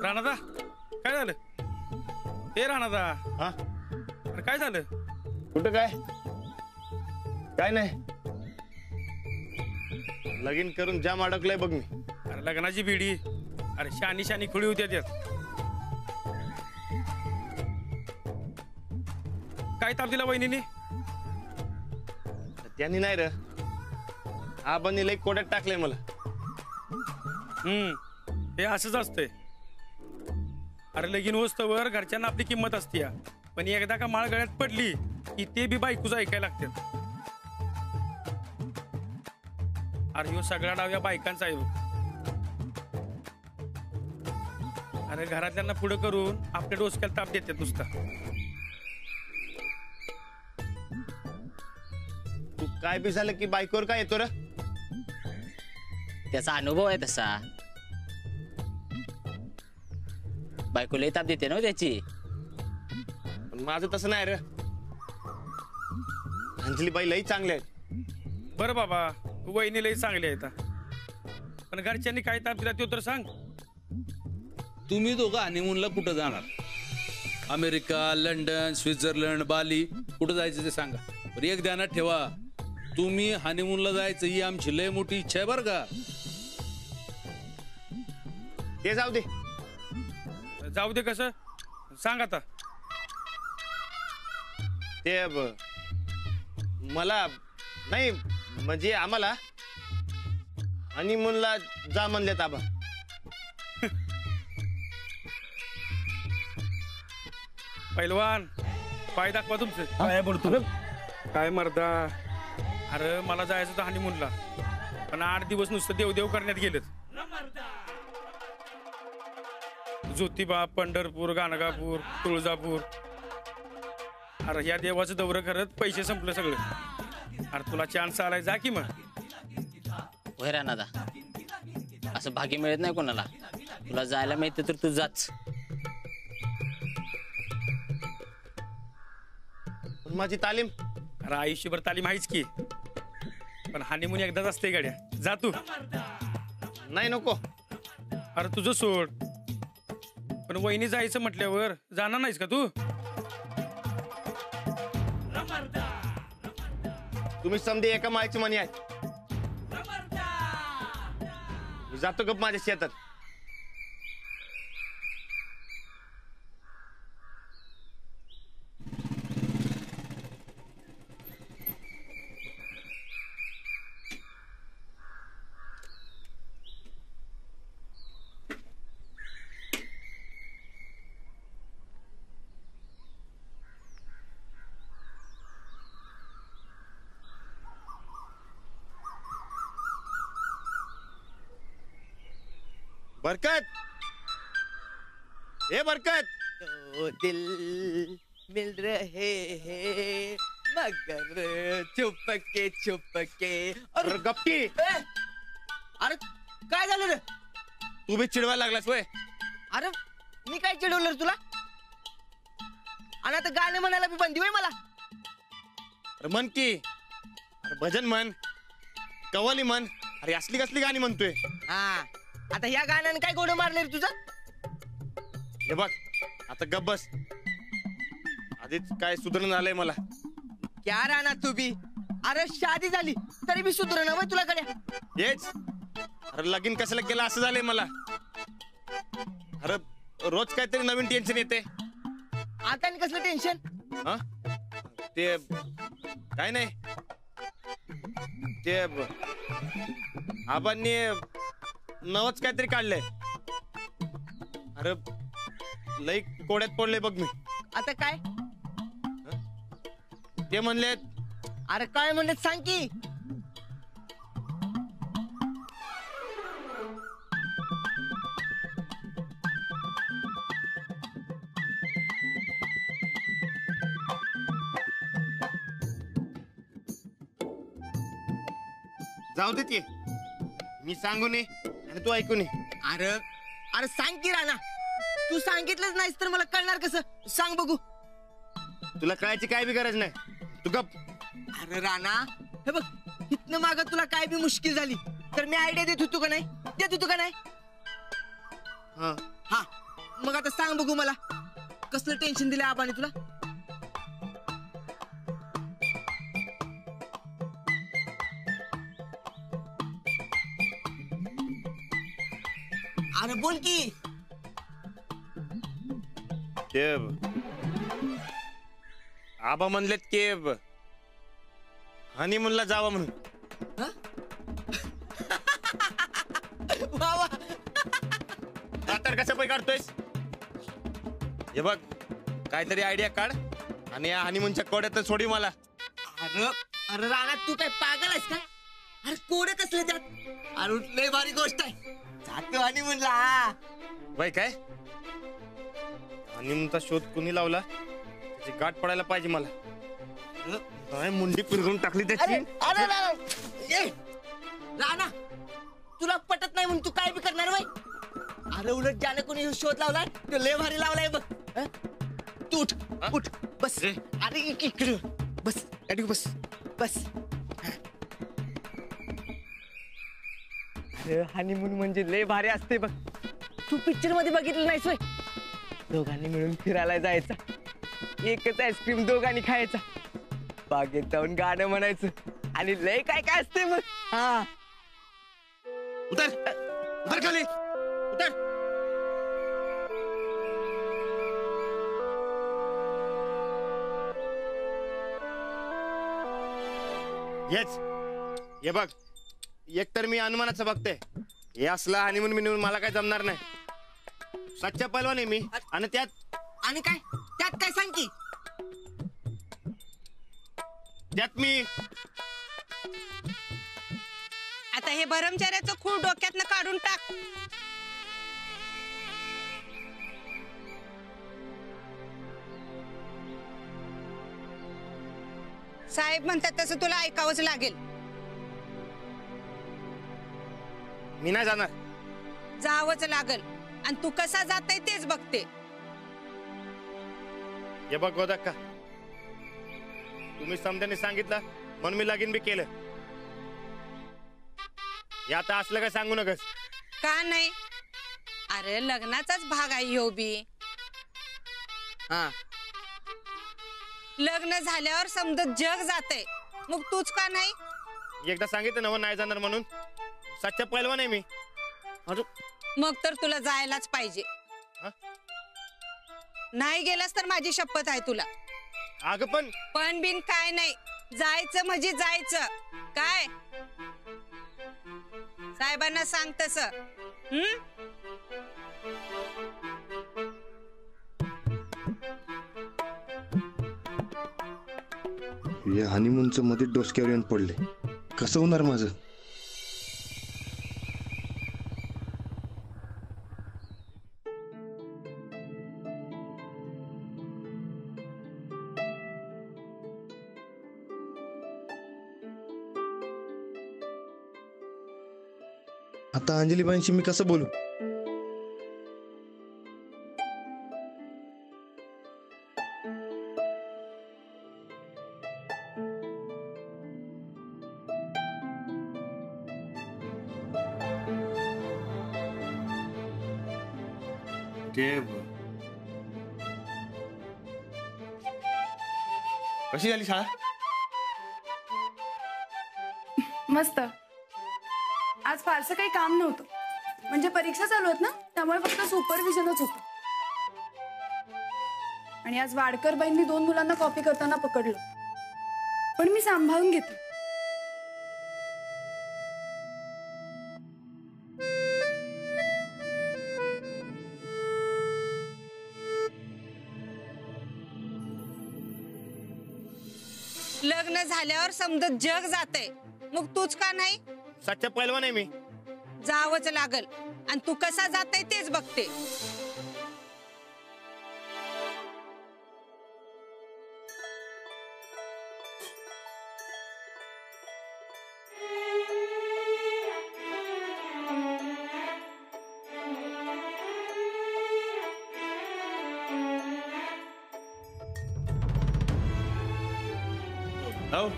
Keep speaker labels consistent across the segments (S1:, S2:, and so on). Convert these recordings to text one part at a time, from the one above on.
S1: राणादा काय झालं? ते राणादा
S2: हा
S1: अरे काय झालं?
S2: कुठं काय नाही, लगीन करून जाम अडकलाय बघ मी.
S1: अरे लग्नाची बिडी, अरे शानी शानी खुळी होत्या त्यात. काय ताप दिला वहिनीने?
S2: त्यांनी नाही र, आबांनी लई कोड्यात टाकलंय मला.
S1: हे असंच असतंय. अरे लगीन होस्तवर घरच्यांना आपली किंमत असते, पण एकदा का माळ गळ्यात पडली की ते बी बायकोचं ऐकायला लागतात. अरे ह्यो सगळा डाव या बायकांचा आहे. अरे घरातल्यांना पुढे करून आपल्या डोसक्याला ताप देतात नुसता.
S2: तू काय बी झालं की बायकोवर काय येतो र?
S3: त्याचा अनुभव आहे तसा. बायकोला ताप देते ना त्याची.
S2: पण माझं तसं नाही र, अंजली बाई लई चांगले आहेत.
S1: बरं बाबा, वहिनी लई चांगली आहे. पण घरच्यांनी काय ताप दिला तो तर सांग.
S4: तुम्ही दोघं हनीमूनला कुठं जाणार? अमेरिका, लंडन, स्वित्झर्लंड, बाली, कुठं जायचं ते सांगा. पण एक ध्यानात ठेवा, तुम्ही हनीमूनला जायचं ही आमची लय मोठी इच्छा आहे बरं का.
S2: ते जाऊ दे.
S1: जाऊ दे कसं सांग आता.
S2: ते मला नाही, म्हणजे आम्हाला हनीमूनला जा म्हणलेत आबा.
S1: पैलवान पाय दाखवा तुमचं. काय बोलतो काय मर्दा? अरे मला जायचं होतं हनीमूनला, पण 8 दिवस नुसतं देवदेव करण्यात गेलेत. ज्योतिबा, पंढरपूर, गाणगापूर, तुळजापूर. अरे या देवाचं दौरं करत पैसे संपलं सगळं. अरे तुला चान्स आलाय, जा की मग.
S3: होय राणादा, असं भाग्य मिळत नाही कोणाला. तुला जायला मिळतं तर तू जाच.
S2: माझी तालीम,
S1: अरे आयुष्यभर तालीम आहेच की, पण हनीमून एकदाच असते गाड्या. जा तू.
S2: नाही नको.
S1: अरे तुझं सोड, पण वहिनी जायचं म्हटल्यावर जाणार नाहीस का तू?
S2: तुम्ही समजे एका मायची मनी आहे. मी जातो गप माझ्या शेतात. बरकत, ए बरकत.
S5: दो दिल मिल रहे हैं मगर चुपके चुपके.
S2: अरे गप्पी.
S5: अरे काय झालं रे?
S2: तू बी चिडवायला लागलास वय?
S5: अरे मी काय चिडवलं रे तुला? आणि आता गाणे म्हणायला बी बंदी होय मला?
S2: अरे म्हण की. अरे भजन म्हण, कव्वाली म्हण. अरे असली कसली गाणी म्हणतोय?
S5: हा, आता ह्या गाण्याने काय गोड मारले रे तुझं?
S2: हे बघ आता गप बस. आधीच काय सुधारण आलंय मला.
S5: क्या राणा तू बी? अरे शादी झाली तरी बी सुधरण हवंय तुला गड्या.
S2: हेच. अरे लगीन कशाला केलं असं झालंय मला. अरे रोज काहीतरी नवीन टेन्शन येते.
S5: आता आणि कसलं टेन्शन?
S2: हा ते काय नाही, ते आबांनी नवच काहीतरी काढलंय. अरे लई कोड्यात पडले बघ मी.
S5: आता काय?
S2: ते म्हणले.
S5: अरे काय म्हणले सांग की.
S2: जाऊ देत, मी सांगू नये आणि तू ऐकू नये.
S5: अरे अरे सांग की राणा. तू सांगितलंच नाहीस तर मला कळणार कसं? सांग बघू.
S2: तुला कळायची काय बी गरज नाही, तू गप.
S5: अरे राणा हे बघ, इथनं माग तुला काय बी मुश्किल झाली तर मी आयडिया देत होतो का नाही? देत होतो का नाही?
S2: हा
S5: हा मग आता सांग बघू मला कसलं टेन्शन दिलं आबाने तुला? अरे बोल की.
S2: केब आबा म्हणलेत केब हनीमूनला जावं म्हणून.
S5: वा वा.
S2: तर कसं पैसे काढतोयस? हे बघ काहीतरी आयडिया काढ आणि या हनीमूनच्या कोड्यात सोडी मला.
S5: अरे अरे राणा तू काय पागल आहेस का? अरे कोडे कसले त्यात? अरे लय भारी गोष्ट आहे. जातो आणि म्हणला
S2: बाई काय हनीमूनचा शोध कुणी लावला त्याची गाठ पडायला पाहिजे मला. काय मुंडी पिरगून टाकली त्याची.
S5: अरे अरे राणा तुला पटत नाही म्हणून तू काय बी करणार बाई? अरे उलट ज्याने कोणी शोध लावलाय तो लय भारी लावलाय बघ. तू उठ उठ बस. अरे इकडे बस गाडी बस बस. अरे हनीमून म्हणजे लय भारी असते बघ. तू पिक्चर मध्ये बघितलं नाहीस होय? दोघांनी मिळून फिरायला जायचं, एकच आईस्क्रीम दोघांनी खायचा, बागेत जाऊन गाणं म्हणायचं आणि लय काय काय असते मग. हा
S2: उतर उतर खाली उतर. येच हे बघ एकतर मी अनुमानाचं बघते. हे असला हनीमून बिनीमून मला काय जमणार नाही. सच्चा पैलवान आहे मी आणि त्यात
S5: आणि काय त्यात काय सांग की.
S2: त्यात मी
S6: आता हे भरमचाऱ्याचं खूळ डोक्यातनं काढून टाक. साहेब म्हणतात तसं तुला ऐकावंच लागेल.
S2: मी नाही जाणार.
S6: जावंच लागल आणि तू कसा जाताय तेच बघते.
S2: हे बघ गोदक्का तुम्ही समजाने सांगितलं म्हणून मी लगीन बी केलं. हे आता असलं काय सांगू नकस.
S6: का नाही? अरे लग्नाचाच भाग आहे ह्यो बी.
S5: हा
S6: लग्न झाल्यावर समजत जग जाते मग तूच का नाही?
S2: एकदा सांगितलं ना नाही जाणार म्हणून. सच्चा पैलवान आहे मी. अरे
S6: मग तर तुला जायलाच पाहिजे.
S2: हा?
S6: नाही गेलास तर माझी शपथ आहे तुला.
S2: अगं पण
S6: पण बिन काय नाही, जायचं म्हणजे जायचं. काय साहेबांना सांग तस.
S7: हे हनीमूनचं मध्ये डोसक्यावर येऊन पडले. कसं होणार माझं? आता अंजलीबाईंशी मी कसं बोलू?
S2: कशी झाली शाळा?
S8: मस्त. आज फारसं काही काम नव्हतं, म्हणजे परीक्षा चालू आहेत ना, त्यामुळे फक्त सुपरविजनच होतं. आणि आज वाडकरबाईंनी 2 मुलांना कॉपी करताना पकडलं, पण मी सांभाळून घेतलं.
S6: लग्न झाल्यावर समजत जग जाते मग तूच का नाही?
S2: सच्चा पैलवान आहे मी.
S6: जावंच लागल आणि तू कसा जाताय तेच बघते.
S2: हो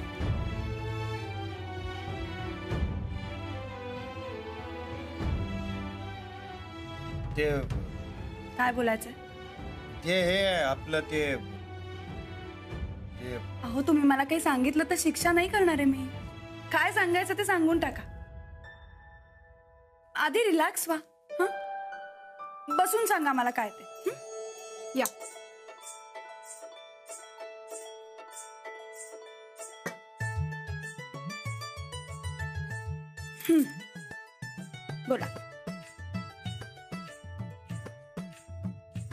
S2: ते
S8: काय बोलायचंय?
S2: ते हे आपलं ते
S8: अहो तुम्ही मला काही सांगितलं तर शिक्षा नाही करणार आहे मी. काय सांगायचं ते सांगून टाका. आधी रिलॅक्स व्हा. बसून सांगा मला काय ते. या. बोला.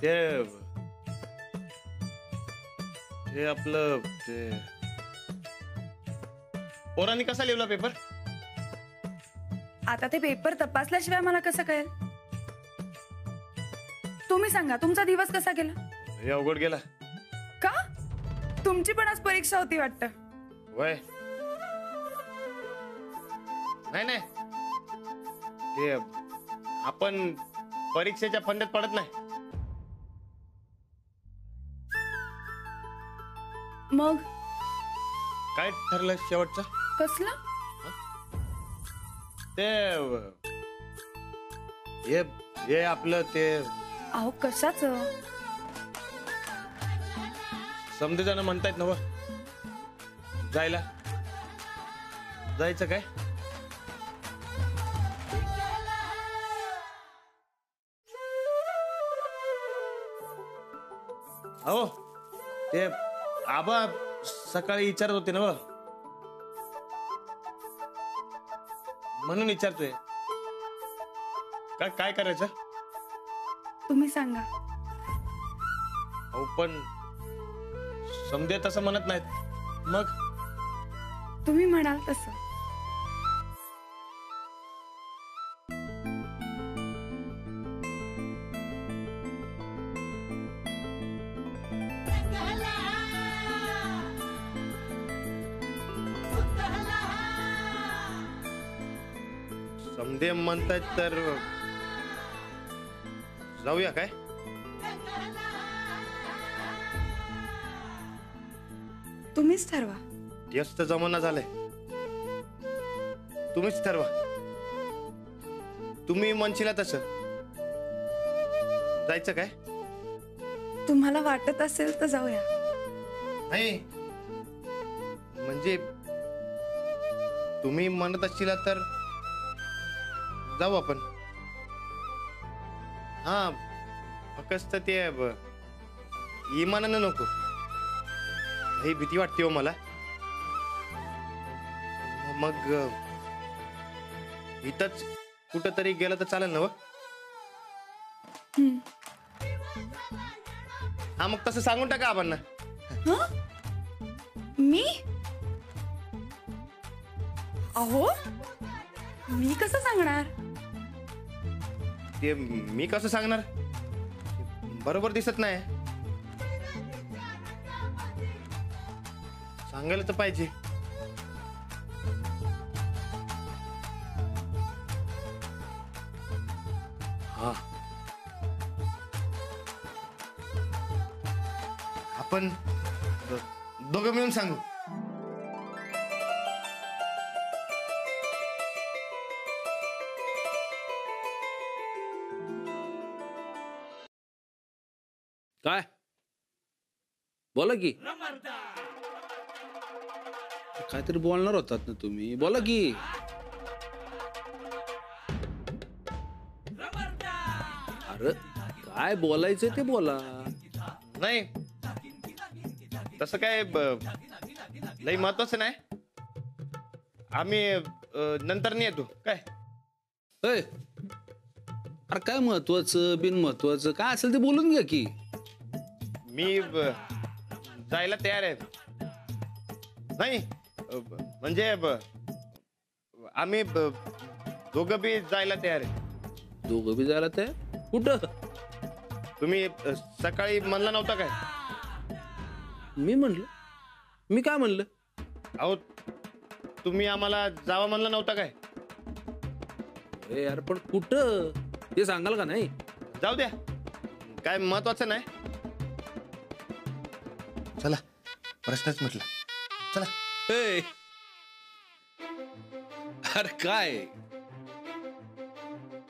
S2: ते आपलं ते पोरांनी कसा लिहिला पेपर?
S8: आता ते पेपर तपासल्याशिवाय मला कसं कळेल? तुम्ही सांगा तुमचा दिवस कसा गेला?
S2: हे अवघड गेला.
S8: का? तुमची पण आज परीक्षा होती वाटतं.
S2: वय नाही ते आपण परीक्षेच्या फंद्यात पडत नाही.
S8: मग
S2: काय ठरलं शेवटचं?
S8: कसलं?
S2: ते हे आपलं ते
S8: अहो कशाचं?
S2: समजे जण म्हणतायत ना जायचं काय? हो ते आबा सकाळी विचारत होते ना म्हणून विचारतोय. काय करायचं?
S8: तुम्ही सांगा.
S2: हो पण समजे तसं म्हणत नाहीत. मग
S8: तुम्ही म्हणाल तसं.
S2: समजे म्हणतायत तर जाऊया काय?
S8: तुम्हीच ठरवा.
S2: जास्त जमाना झालाय. तुम्हीच ठरवा. तुम्ही म्हणशीला तसं जायचं काय?
S8: तुम्हाला वाटत असेल तर जाऊया.
S2: नाही म्हणजे तुम्ही म्हणत असशीला तर जाऊ आपण. हा फक्त ते इमानानं नको. ही भीती वाटते हो मला. मग इथंच कुठंतरी गेलं तर चालेल ना? हा मग तसं सांगून टाका आपण.
S8: मी? अहो मी कसं सांगणार?
S2: ते मी कसं सांगणार? बरोबर दिसत नाही. सांगायला तर पाहिजे. हा आपण दोघं मिळून सांगू.
S4: काय बोला की. काहीतरी बोलणार होतात ना तुम्ही? बोला की. अरे काय बोलायचं ते बोला.
S2: नाही तसं काय लई महत्वाचं नाही. आम्ही नंतर नाही येतो काय.
S4: अरे काय महत्वाचं बिन महत्वाचं काय असेल ते बोलून घ्या की.
S2: मी जायला तयार आहे. नाही म्हणजे आम्ही दोघं बी जायला तयार आहे.
S4: दोघं बी जायला तयार? कुठं?
S2: तुम्ही सकाळी म्हणला नव्हता काय?
S4: मी म्हणलं? मी काय म्हणलं?
S2: अहो तुम्ही आम्हाला जावा म्हणला नव्हता काय?
S4: अरे यार पण कुठं ते सांगाल का? नाही
S2: जाऊ द्या काय महत्वाचं नाही. चला प्रश्नच म्हटलं. चला.
S4: अरे काय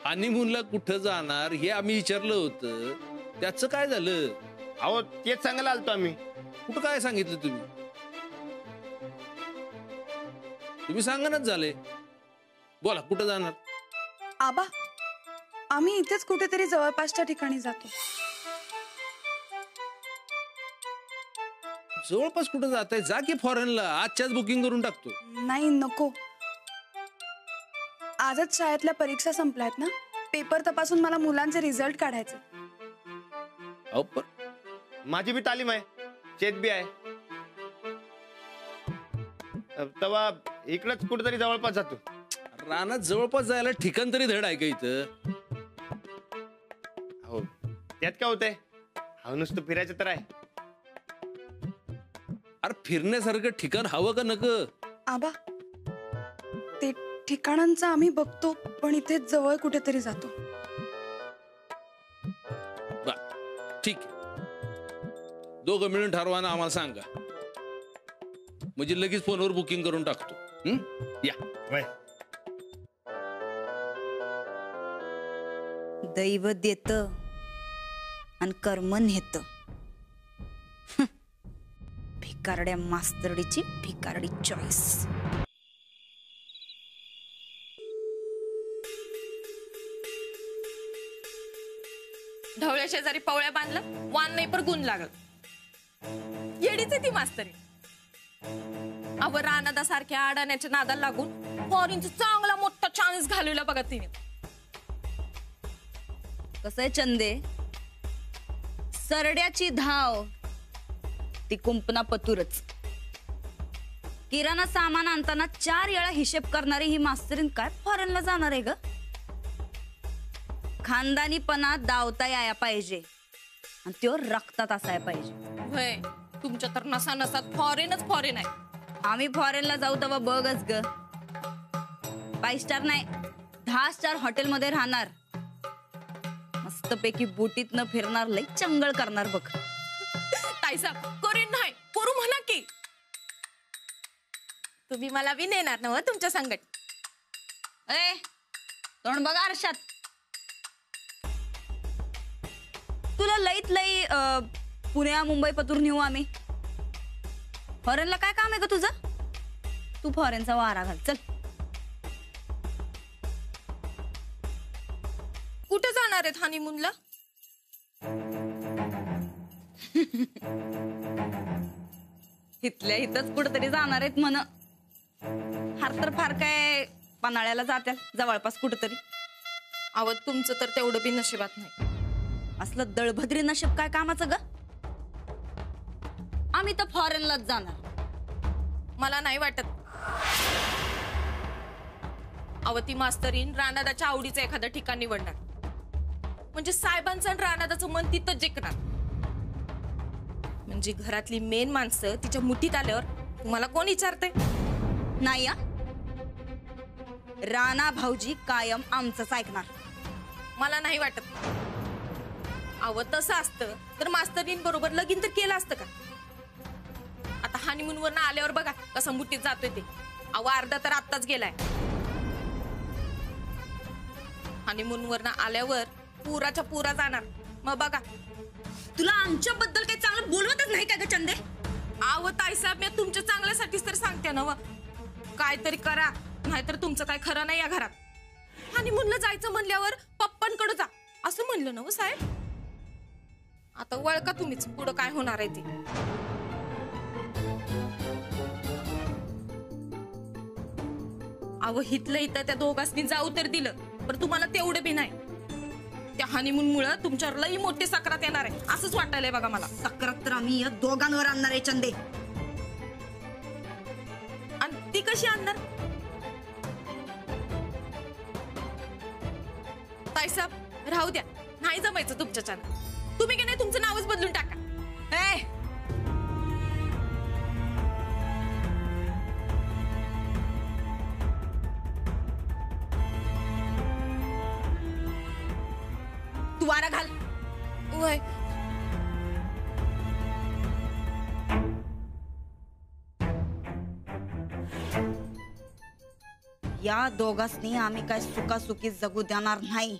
S4: हनीमूनला कुठं जाणार हे आम्ही विचारलं होतं. त्याचं काय झालं?
S2: अहो तेच सांगायला आलतो आम्ही.
S4: कुठं काय सांगितलं तुम्ही? तुम्ही सांगणच झाले. बोला कुठं जाणार?
S8: आबा आम्ही इथेच कुठेतरी जवळपासच्या ठिकाणी जातो.
S4: जवळपास कुठं जात आहे? जा की फॉरेनला. आजच्याच बुकिंग करून टाकतो.
S8: नाही नको, आजच शाळेतल्या परीक्षा संपल्यात ना, पेपर तपासून मला मुलांचे रिझल्ट काढायचे.
S4: अहो पण
S2: माझी बी तालीम आहे, शेत बी आहे. तेव्हा इकडंच कुठेतरी जवळपास जातो.
S4: रानात जवळपास जायला ठिकाण तरी धड आहे का इथं?
S2: हो त्यात काय होतंय? हा नुसतं फिरायचं तर आहे.
S4: अरे फिरण्यासारखं ठिकाण हवं का नक?
S8: आबा ते ठिकाणांचं आम्ही बघतो, पण इथे जवळ कुठेतरी जातो.
S4: ठीक आहे, दोघं मिळून ठरवा ना, आम्हाला सांगा, म्हणजे लगेच फोनवर बुकिंग करून टाकतो. या
S9: दैव देत आणि कर्म नेत. भिकारड्या मास्तरडीची भिकारडी चॉईस.
S10: ढवळ्या शेजारी पवळ्या बांधलं, वान नाही पर गुण लागल. येडीच ती मास्तरी. अव रानादा सारख्या अडाण्याच्या नादाला लागून फॉरेनचा चांगला मोठा चान्स घालवला बघा तिने.
S9: कसं आहे चंदे, सरड्याची धाव ती कुंपना पतूरच. किराणा सामान आणताना 4 वेळा हिशेब करणारी ही मास्तरीन काय फॉरेनला जाणार आहे ग? खानदानीपणा दावता याया पाहिजे आणि त्यो रक्तात असायला पाहिजे.
S10: होय, तुमच्या तर नसा नसात फॉरेनच फॉरेन आहे.
S9: आम्ही फॉरेनला जाऊ तेव्हा बघच ग. 5 स्टार नाही, 10 स्टार हॉटेलमध्ये राहणार, मस्तपैकी बोटीत न फिरणार, लई चंगळ करणार बघ.
S10: ताईसाहेब करीन नाही करू म्हणा की. तुम्ही मला बी नेणार ना तुमच्या संगत.
S9: ए तोंड बघा आरशात. तुला लईत लई पुण्या मुंबई पतूर नेऊ आम्ही. फॉरेनला काय काम आहे का तुझं? तू फॉरेनचा वारा घाल चल.
S10: कुठे जाणार आहेत हनीमूनला?
S9: इथल्या इथंच कुठेतरी जाणार आहेत म्हण. फार तर फार काय पन्हाळ्याला जात्या जवळपास कुठेतरी.
S10: अव तुमचं तर तेवढं बी नशिबात नाही.
S9: असलं दळभद्री नशीब काय कामाचं ग? आम्ही तर फॉरेनलाच जाणार.
S10: मला नाही वाटत. अव ती मास्तरीन रानादाच्या आवडीचं एखादं ठिकाण निवडणार, म्हणजे साहेबांचं आणि रानादाचं मन तिथं जिंकणार. म्हणजे घरातली मेन माणसं तिच्या मुठीत आल्यावर तुम्हाला कोण विचारते?
S9: नाही या राणा भाऊजी कायम आमचंच ऐकणार.
S10: मला नाही वाटत. अव तसं असतं तर मास्तरीन बरोबर लगीन तर केलं असतं का? आता हनीमून वरनं आल्यावर बघा कसं मुठीत जातोय ते. अव अर्धा तर आत्ताच गेलाय. हनीमून वरनं आल्यावर पुराच्या पुरा जाणार. मग बघा.
S9: तुला आमच्याबद्दल काही चांगलं बोलवतच नाही का ग चंदे?
S10: आव ताईसाहेब मी तुमच्या चांगल्यासाठीच तर सांगते ना. काहीतरी करा, नाहीतर तुमचं काय खरं नाही या घरात. हनीमूनला जायचं म्हणल्यावर पप्पांकडे जा असं म्हणलं ना साहेब. आता वळका तुम्हीच पुढं काय होणार आहे ते. अव हितलं इथं त्या दोघांनी जाऊ तर दिलं, पण तुम्हाला तेवढं बी नाही. त्या हनीमून मुळे तुमच्यावर लई मोठी सक्रात येणार आहे असंच वाटायलंय बघा मला.
S9: सक्रात तर आम्ही या दोघांवर आणणार आहे चंदे.
S10: आणि ती कशी आणणार? ताईसाहेब राहू द्या, नाही जमायचं तुमच्याच्यानं. तुम्ही की नाही तुमचं नावच बदलून टाका.
S9: तू वारा घाल.
S10: वय
S9: या दोघांनी आम्ही काय सुखासुखी जगू देणार नाही.